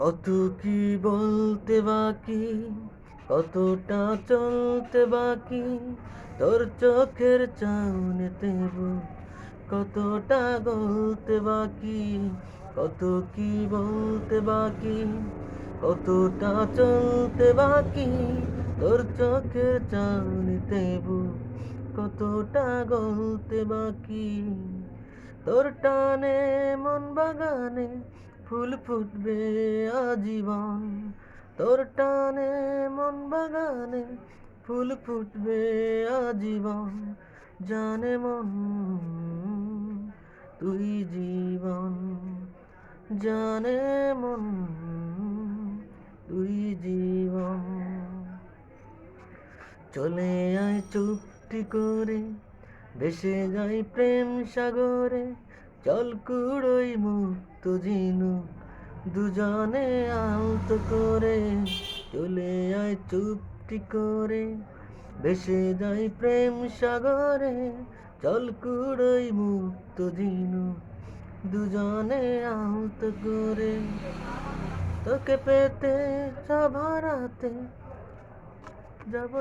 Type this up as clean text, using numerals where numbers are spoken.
কত কি বলতে বাকি, কতটা চলতে বাকি, তোর চোখের চাউনিতে কতটা গলতে বাকি, কত কি বলতে বাকি, কতটা চলতে বাকি, তোর চোখের চাউনিতে কতটা গলতে বাকি। তোর টানে মন বাগানে ফুল ফুটবে আজীবন, তোর টানে মন বাগানে ফুল ফুটবে আজীবন, জানে মন তুই জীবন, জানে মন তুই জীবন। চলে আয় চুপটি করে, ভেসে যাই প্রেম সাগরে, চল কুড়োই মুক্ত ঝিনুক দুজনে আলতো করে। চলে আয় চুপটি করে, ভেসে যাই প্রেম সাগরে, চল কুড়োই মুক্ত ঝিনুক দুজনে আলতো করে। তোকে পেতে সব হারাতে যাব।